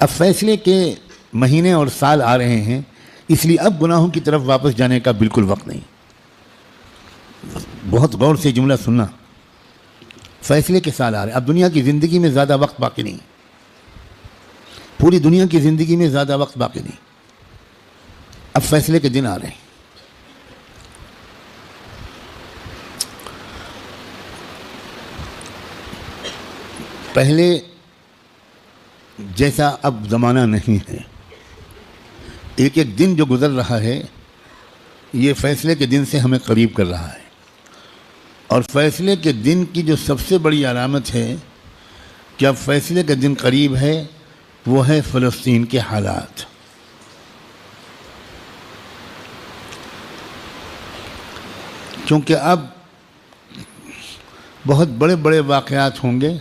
اب فیصلے کے مہینے اور سال آ رہے ہیں، اس لیے اب گناہوں کی طرف واپس جانے کا بالکل وقت نہیں۔ بہت غور سے جملہ سننا، فیصلے کے سال آ رہے ہیں، اب دنیا کی زندگی میں زیادہ وقت باقی نہیں، پوری دنیا کی زندگی میں زیادہ وقت باقی نہیں، اب فیصلے کے دن آ رہے ہیں۔ پہلے جیسا اب زمانہ نہیں ہے، ایک ایک دن جو گزر رہا ہے یہ فیصلے کے دن سے ہمیں قریب کر رہا ہے، اور فیصلے کے دن کی جو سب سے بڑی علامت ہے کہ اب فیصلے کا دن قریب ہے، وہ ہے فلسطین کے حالات۔ کیونکہ اب بہت بڑے بڑے واقعات ہوں گے،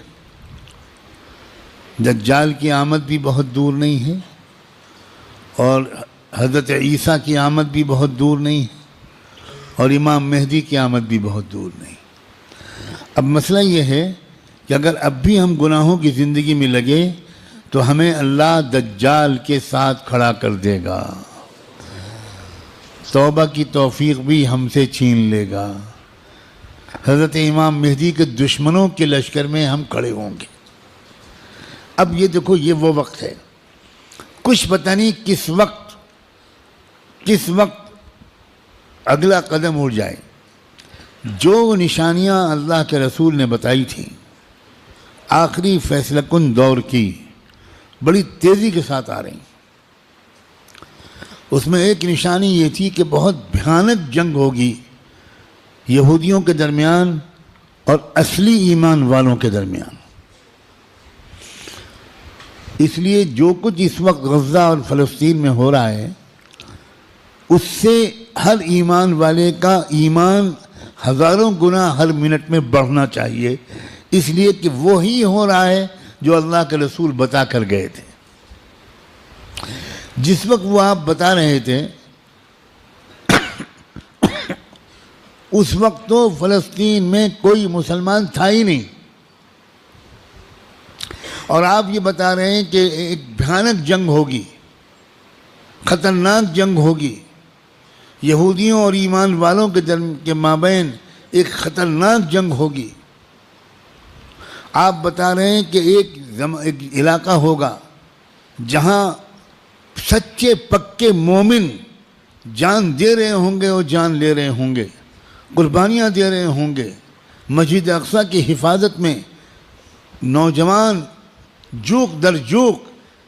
دجال کی آمد بھی بہت دور نہیں ہے، اور حضرت عیسیٰ کی آمد بھی بہت دور نہیں ہے، اور امام مہدی کی آمد بھی بہت دور نہیں۔ اب مسئلہ یہ ہے کہ اگر اب بھی ہم گناہوں کی زندگی میں لگے تو ہمیں اللہ دجال کے ساتھ کھڑا کر دے گا، توبہ کی توفیق بھی ہم سے چھین لے گا، حضرت امام مہدی کے دشمنوں کے لشکر میں ہم کھڑے ہوں گے۔ اب یہ دیکھو، یہ وہ وقت ہے، کچھ پتہ نہیں کس وقت اگلا قدم اٹھ جائے۔ جو نشانیاں اللہ کے رسول نے بتائی تھیں آخری فیصلہ کن دور کی، بڑی تیزی کے ساتھ آ رہی۔ اس میں ایک نشانی یہ تھی کہ بہت بھیانک جنگ ہوگی یہودیوں کے درمیان اور اصلی ایمان والوں کے درمیان۔ اس لیے جو کچھ اس وقت غزہ اور فلسطین میں ہو رہا ہے، اس سے ہر ایمان والے کا ایمان ہزاروں گنا ہر منٹ میں بڑھنا چاہیے، اس لیے کہ وہی ہو رہا ہے جو اللہ کے رسول بتا کر گئے تھے۔ جس وقت وہ آپ بتا رہے تھے اس وقت تو فلسطین میں کوئی مسلمان تھا ہی نہیں، اور آپ یہ بتا رہے ہیں کہ ایک بھیانک جنگ ہوگی، خطرناک جنگ ہوگی، یہودیوں اور ایمان والوں کے مابین ایک خطرناک جنگ ہوگی۔ آپ بتا رہے ہیں کہ ایک علاقہ ہوگا جہاں سچے پکے مومن جان دے رہے ہوں گے اور جان لے رہے ہوں گے، قربانیاں دے رہے ہوں گے، مسجد اقصیٰ کی حفاظت میں نوجوان جوق در جوق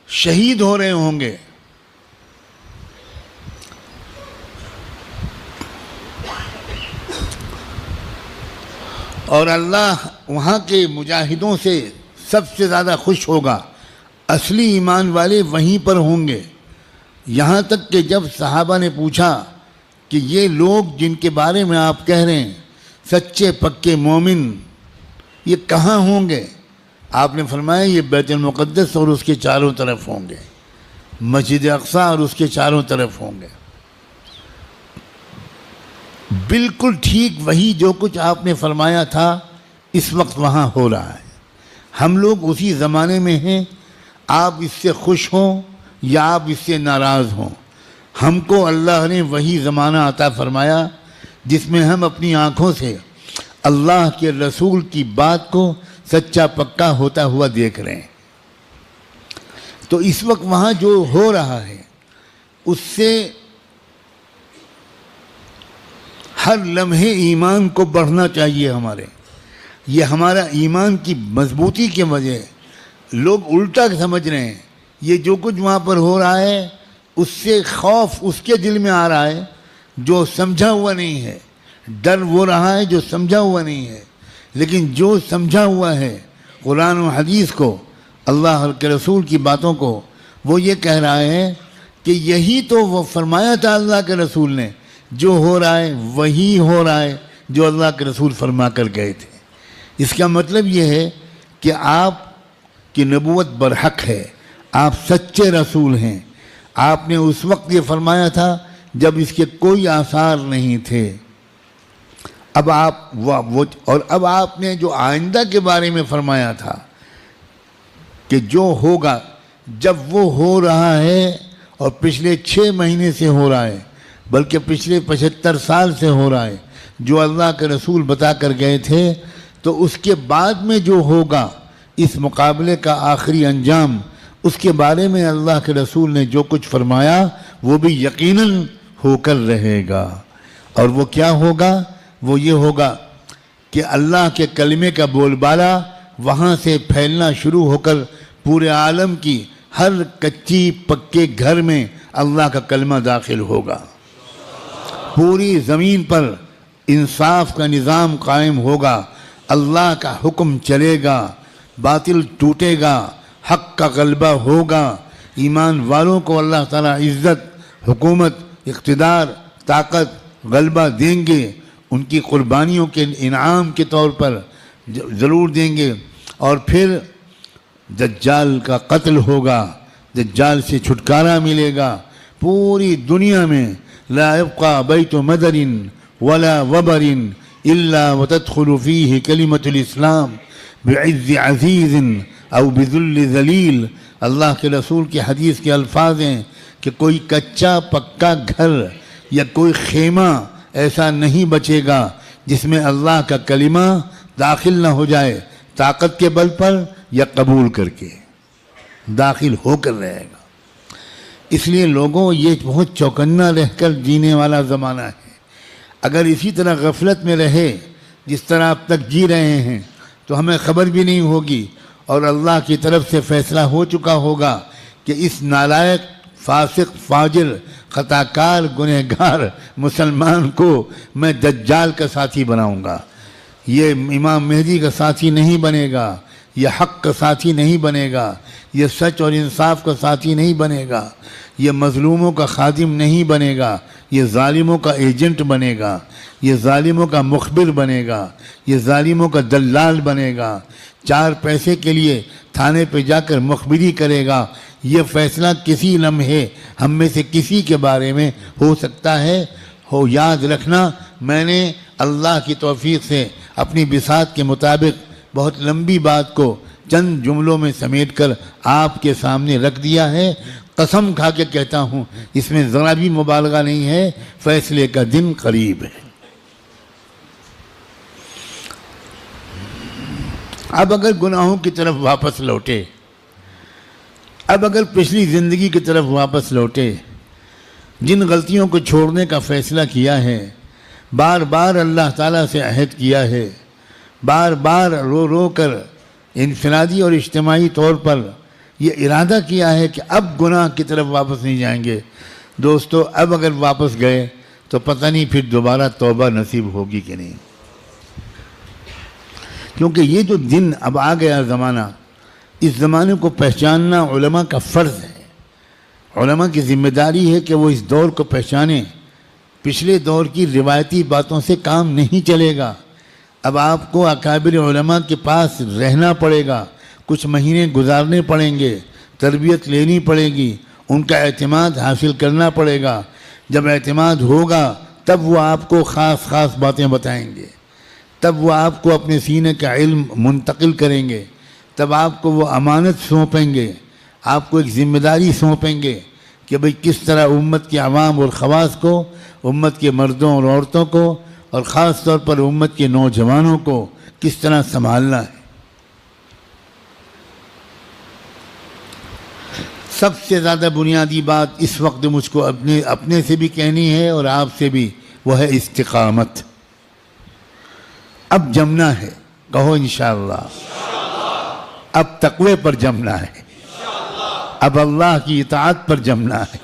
شہید ہو رہے ہوں گے۔ اور اللہ وہاں کے مجاہدوں سے سب سے زیادہ خوش ہوگا، اصلی ایمان والے وہیں پر ہوں گے۔ یہاں تک کہ جب صحابہ نے پوچھا کہ یہ لوگ جن کے بارے میں آپ کہہ رہے ہیں سچے پکے مومن، یہ کہاں ہوں گے؟ آپ نے فرمایا یہ بیت المقدس اور اس کے چاروں طرف ہوں گے، مسجد اقصیٰ اور اس کے چاروں طرف ہوں گے۔ بالکل ٹھیک وہی جو کچھ آپ نے فرمایا تھا اس وقت وہاں ہو رہا ہے۔ ہم لوگ اسی زمانے میں ہیں، آپ اس سے خوش ہوں یا آپ اس سے ناراض ہوں، ہم کو اللہ نے وہی زمانہ عطا فرمایا جس میں ہم اپنی آنکھوں سے اللہ کے رسول کی بات کو سچا پکا ہوتا ہوا دیکھ رہے ہیں۔ تو اس وقت وہاں جو ہو رہا ہے اس سے ہر لمحے ایمان کو بڑھنا چاہیے ہمارے، یہ ہمارا ایمان کی مضبوطی کی وجہ ہے۔ لوگ الٹا سمجھ رہے ہیں، یہ جو کچھ وہاں پر ہو رہا ہے اس سے خوف اس کے دل میں آ رہا ہے جو سمجھا ہوا نہیں ہے، ڈر وہ رہا ہے جو سمجھا ہوا نہیں ہے۔ لیکن جو سمجھا ہوا ہے قرآن و حدیث کو، اللہ کے رسول کی باتوں کو، وہ یہ کہہ رہا ہے کہ یہی تو وہ فرمایا تھا اللہ کے رسول نے، جو ہو رہا ہے وہی ہو رہا ہے جو اللہ کے رسول فرما کر گئے تھے۔ اس کا مطلب یہ ہے کہ آپ کی نبوت برحق ہے، آپ سچے رسول ہیں۔ آپ نے اس وقت یہ فرمایا تھا جب اس کے کوئی آثار نہیں تھے، اب آپ نے جو آئندہ کے بارے میں فرمایا تھا کہ جو ہوگا، جب وہ ہو رہا ہے اور پچھلے 6 مہینے سے ہو رہا ہے، بلکہ پچھلے 75 سال سے ہو رہا ہے، جو اللہ کے رسول بتا کر گئے تھے، تو اس کے بعد میں جو ہوگا اس مقابلے کا آخری انجام، اس کے بارے میں اللہ کے رسول نے جو کچھ فرمایا وہ بھی یقیناً ہو کر رہے گا۔ اور وہ کیا ہوگا؟ وہ یہ ہوگا کہ اللہ کے کلمے کا بول بالا وہاں سے پھیلنا شروع ہو کر پورے عالم کی ہر کچی پکے گھر میں اللہ کا کلمہ داخل ہوگا، پوری زمین پر انصاف کا نظام قائم ہوگا، اللہ کا حکم چلے گا، باطل ٹوٹے گا، حق کا غلبہ ہوگا، ایمان والوں کو اللہ تعالیٰ عزت، حکومت، اقتدار، طاقت، غلبہ دیں گے، ان کی قربانیوں کے انعام کے طور پر ضرور دیں گے۔ اور پھر دجال کا قتل ہوگا، دجال سے چھٹکارا ملے گا، پوری دنیا میں لا يبقى بیت مدر ولا وبر الا وتدخل فيه کلمۃ الاسلام بعز عزیز او بذل ذلیل۔ اللہ کے رسول کی حدیث کے الفاظ ہیں کہ کوئی کچا پکا گھر یا کوئی خیمہ ایسا نہیں بچے گا جس میں اللہ کا کلمہ داخل نہ ہو جائے، طاقت کے بل پر یا قبول کر کے داخل ہو کر رہے گا۔ اس لیے لوگوں، یہ بہت چوکنا رہ کر جینے والا زمانہ ہے۔ اگر اسی طرح غفلت میں رہے جس طرح اب تک جی رہے ہیں تو ہمیں خبر بھی نہیں ہوگی، اور اللہ کی طرف سے فیصلہ ہو چکا ہوگا کہ اس نالائق، فاسق، فاجر، خطاکار، گنہگار مسلمان کو میں دجال کا ساتھی بناؤں گا، یہ امام مہدی کا ساتھی نہیں بنے گا، یہ حق کا ساتھی نہیں بنے گا، یہ سچ اور انصاف کا ساتھی نہیں بنے گا، یہ مظلوموں کا خادم نہیں بنے گا، یہ ظالموں کا ایجنٹ بنے گا، یہ ظالموں کا مخبر بنے گا، یہ ظالموں کا دلال بنے گا، 4 پیسے کے لیے تھانے پہ جا کر مخبری کرے گا۔ یہ فیصلہ کسی لمحے ہم میں سے کسی کے بارے میں ہو سکتا ہے۔ یاد رکھنا، میں نے اللہ کی توفیق سے اپنی بساط کے مطابق بہت لمبی بات کو چند جملوں میں سمیٹ کر آپ کے سامنے رکھ دیا ہے۔ قسم کھا کے کہتا ہوں، اس میں ذرا بھی مبالغہ نہیں ہے، فیصلے کا دن قریب ہے۔ اب اگر گناہوں کی طرف واپس لوٹے، اب اگر پچھلی زندگی کی طرف واپس لوٹے، جن غلطیوں کو چھوڑنے کا فیصلہ کیا ہے، بار بار اللہ تعالیٰ سے عہد کیا ہے، بار بار رو رو کر انفرادی اور اجتماعی طور پر یہ ارادہ کیا ہے کہ اب گناہ کی طرف واپس نہیں جائیں گے، دوستو اب اگر واپس گئے تو پتہ نہیں پھر دوبارہ توبہ نصیب ہوگی کہ نہیں، کیونکہ یہ جو دن اب آ گیا زمانہ، اس زمانے کو پہچاننا علماء کا فرض ہے۔ علماء کی ذمہ داری ہے کہ وہ اس دور کو پہچانیں۔ پچھلے دور کی روایتی باتوں سے کام نہیں چلے گا، اب آپ کو اکابر علماء کے پاس رہنا پڑے گا، کچھ مہینے گزارنے پڑیں گے، تربیت لینی پڑے گی، ان کا اعتماد حاصل کرنا پڑے گا۔ جب اعتماد ہوگا تب وہ آپ کو خاص خاص باتیں بتائیں گے، تب وہ آپ کو اپنے سینے کا علم منتقل کریں گے، تب آپ کو وہ امانت سونپیں گے، آپ کو ایک ذمہ داری سونپیں گے کہ بھئی کس طرح امت کے عوام اور خواص کو، امت کے مردوں اور عورتوں کو، اور خاص طور پر امت کے نوجوانوں کو کس طرح سنبھالنا ہے۔ سب سے زیادہ بنیادی بات اس وقت مجھ کو اپنے سے بھی کہنی ہے اور آپ سے بھی، وہ ہے استقامت۔ اب جمنا ہے، کہو انشاءاللہ۔ اب تقوی پر جمنا ہے، اب اللہ کی اطاعت پر جمنا ہے،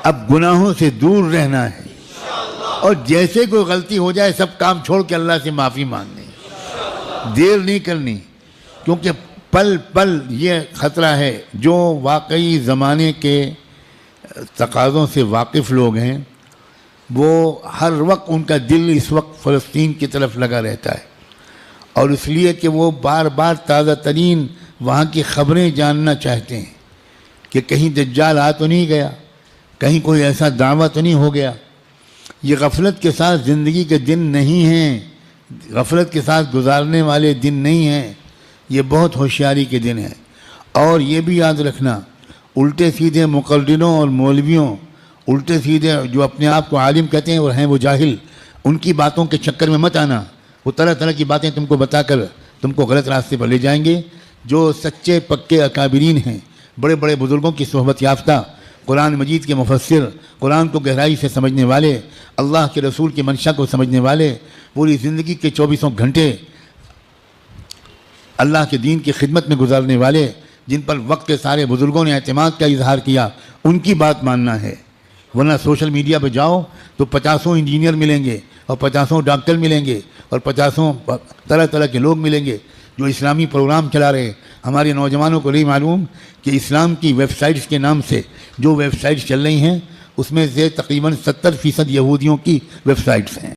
اب گناہوں سے دور رہنا ہے، اور جیسے کوئی غلطی ہو جائے سب کام چھوڑ کے اللہ سے معافی مانگنی، دیر نہیں کرنی، کیونکہ پل پل یہ خطرہ ہے۔ جو واقعی زمانے کے تقاضوں سے واقف لوگ ہیں، وہ ہر وقت ان کا دل اس وقت فلسطین کی طرف لگا رہتا ہے، اور اس لیے کہ وہ بار بار تازہ ترین وہاں کی خبریں جاننا چاہتے ہیں کہ کہیں دجال آ تو نہیں گیا، کہیں کوئی ایسا دعویٰ تو نہیں ہو گیا۔ یہ غفلت کے ساتھ زندگی کے دن نہیں ہیں، غفلت کے ساتھ گزارنے والے دن نہیں ہیں، یہ بہت ہوشیاری کے دن ہیں۔ اور یہ بھی یاد رکھنا، الٹے سیدھے مقرروں اور مولویوں، الٹے سیدھے جو اپنے آپ کو عالم کہتے ہیں اور ہیں وہ جاہل، ان کی باتوں کے چکر میں مت آنا۔ وہ طرح طرح کی باتیں تم کو بتا کر تم کو غلط راستے پر لے جائیں گے۔ جو سچے پکے اکابرین ہیں، بڑے بڑے بزرگوں کی صحبت یافتہ، قرآن مجید کے مفسر، قرآن کو گہرائی سے سمجھنے والے، اللہ کے رسول کی منشا کو سمجھنے والے، پوری زندگی کے 24 گھنٹے اللہ کے دین کی خدمت میں گزارنے والے، جن پر وقت کے سارے بزرگوں نے اعتماد کا اظہار کیا، ان کی بات ماننا ہے۔ ورنہ سوشل میڈیا پہ جاؤ تو 50 انجینئر ملیں گے اور 50 ڈاکٹر ملیں گے اور 50 طرح طرح کے لوگ ملیں گے جو اسلامی پروگرام چلا رہے ہیں۔ ہمارے نوجوانوں کو نہیں معلوم کہ اسلام کی ویب سائٹس کے نام سے جو ویب سائٹس چل رہی ہیں، اس میں سے تقریباً 70% یہودیوں کی ویب سائٹس ہیں۔